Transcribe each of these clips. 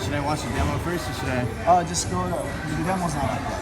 Should I watch the demo first, or should I? Just go to the demo's not up yet.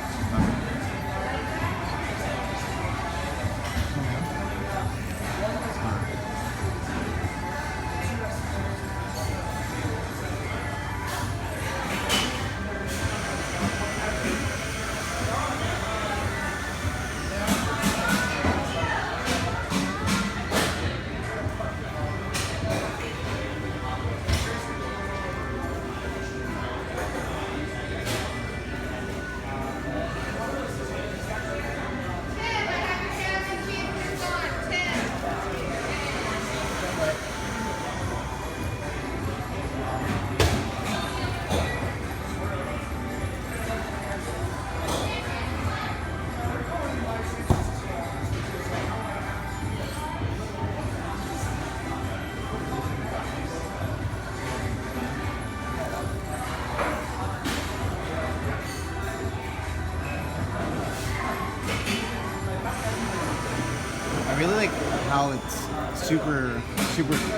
I really like how it's super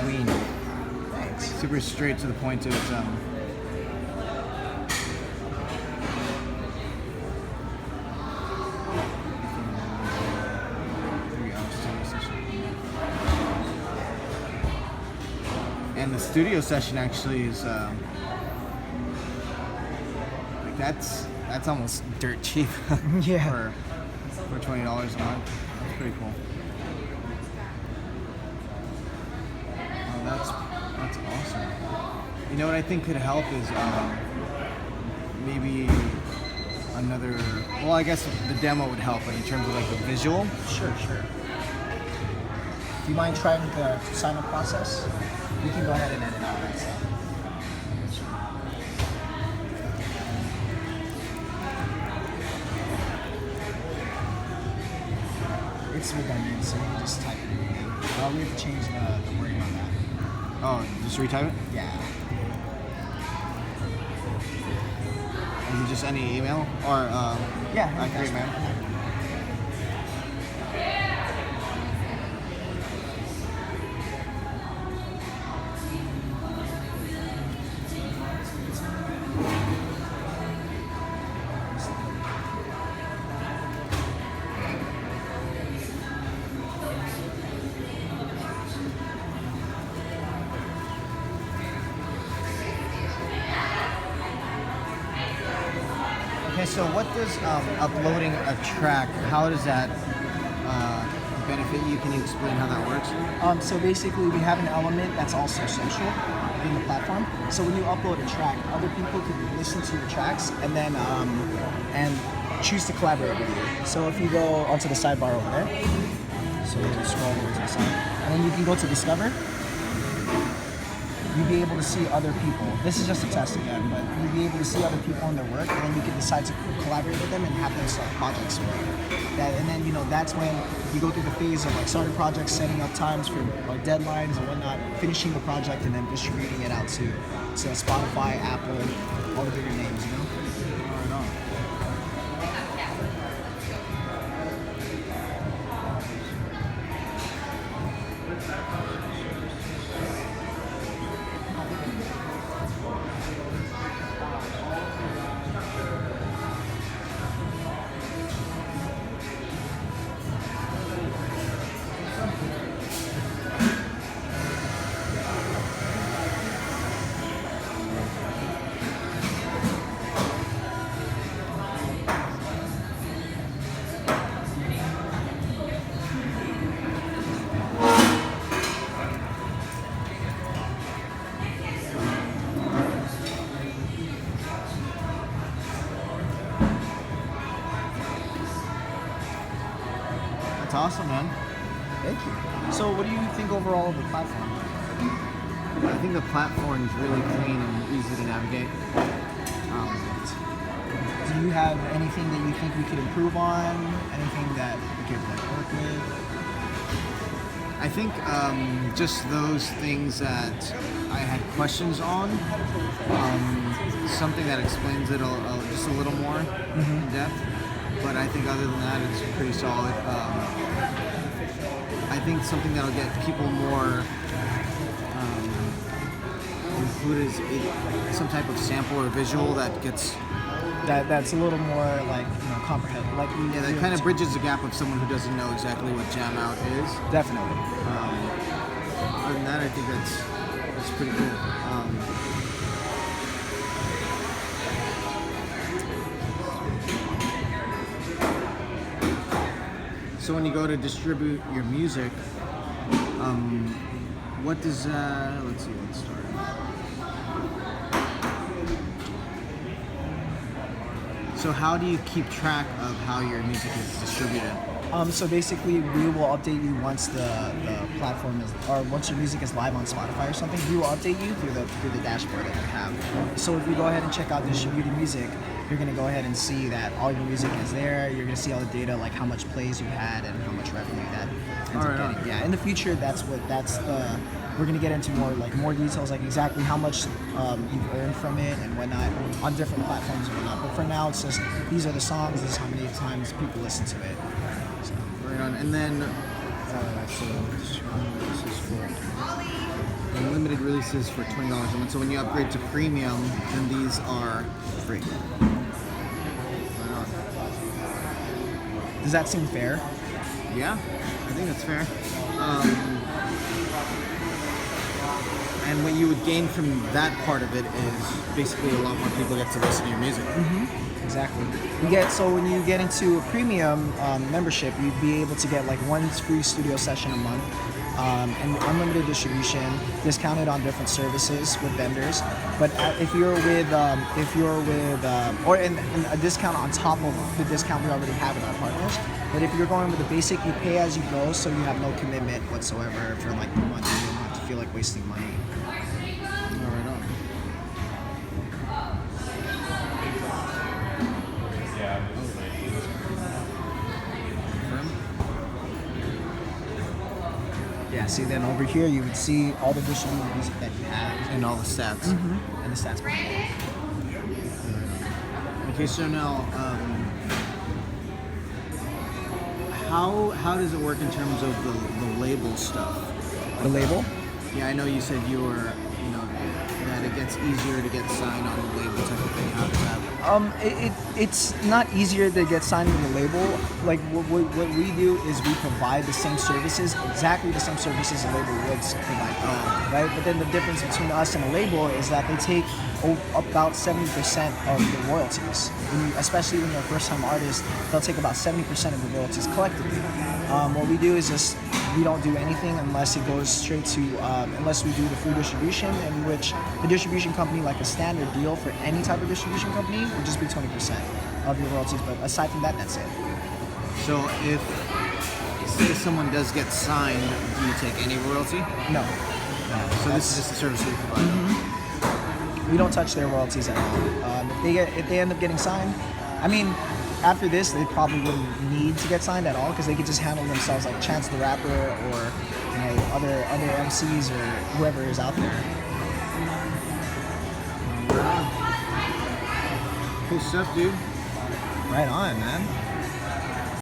clean. Thanks. Super straight to the point to its And the studio session actually is like that's almost dirt cheap. Yeah. for $20 a month. That's pretty cool. Oh, that's awesome. You know what I think could help is maybe another. Well, I guess the demo would help, like in terms of like the visual. Sure. Do you mind trying the sign-up process? We can go ahead and edit out that stuff. It's redundant, so you can just type it in again. We have to change the wording on that. Oh, just retype it? Yeah. Is it just any email or Yeah. great, man. Okay, so what does uploading a track, how does that benefit you? Can you explain how that works? So basically, we have an element that's also social in the platform. So when you upload a track, other people can listen to your tracks and then and choose to collaborate with you. So if you go onto the sidebar over there, so you can scroll over to the side, and then you can go to Discover. You'll be able to see other people. This is just a test again, but you'll be able to see other people and their work, and then you can decide to collaborate with them and have them start projects with you. And then that's when you go through the phase of like starting projects, setting up times for like deadlines and whatnot, finishing the project, and then distributing it out to Spotify, Apple, all the bigger names, Right on. That's awesome, man. Thank you. So what do you think overall of the platform? I think the platform is really clean and easy to navigate. Do you have anything that you think we could improve on? Anything that we could like work with? I think just those things that I had questions on, something that explains it just a little more in depth. But I think other than that, it's pretty solid. I think something that'll get people more include some type of sample or visual that gets that's a little more like comprehensive. Like that kind of bridges the gap of someone who doesn't know exactly what jam out is. Definitely. Other than that, I think that's pretty cool. So when you go to distribute your music, what does let's start. So how do you keep track of how your music is distributed? So basically, we will update you once the platform is, or once your music is live on Spotify or something. We will update you through the dashboard that we have. So if you go ahead and check out distributed music, you're gonna go ahead and see that all your music is there. You're gonna see all the data, like how much plays you had and how much revenue that ends up getting. Yeah, in the future, we're gonna get into more details, like exactly how much you've earned from it and whatnot on different platforms and whatnot. But for now, it's just these are the songs. This is how many times people listen to it. So. Right on. And then so this is for unlimited releases for $20 a month. So when you upgrade to premium, then these are free. Right on. Does that seem fair? Yeah, I think that's fair. And what you would gain from that part of it is basically a lot more people get to listen to your music. Mm-hmm. Exactly. So when you get into a premium membership, you'd be able to get like one free studio session a month, and unlimited distribution, discounted on different services with vendors. But if you're with a discount on top of the discount we already have with our partners. But if you're going with the basic, you pay as you go, so you have no commitment whatsoever for like the month. You don't have to feel like wasting money. Yeah, see, then over here you would see all the distributed music that you have. And all the stats. Mm-hmm. And the stats. Okay, so now, how does it work in terms of the label stuff? The label? Yeah, I know you said that it gets easier to get signed on the label type of thing. How does that work? It's not easier to get signed with the label. Like what we do is we provide the same services, exactly the same services a label would provide, right? But then the difference between us and a label is that they take about 70% of the royalties. Especially when you're a first-time artist, they'll take about 70% of the royalties collectively. What we do is just we don't do anything unless it goes straight to unless we do the free distribution, in which the distribution company, like a standard deal for any type of distribution company, would just be 20% of your royalties. But aside from that, that's it. So if say someone does get signed, do you take any royalty? No. So this is just a service we provide. Mm-hmm. We don't touch their royalties at all. If they end up getting signed, I mean, after this, they probably wouldn't need to get signed at all because they could just handle themselves, like Chance the Rapper or other MCs or whoever is out there. Cool stuff, dude. Right on, man.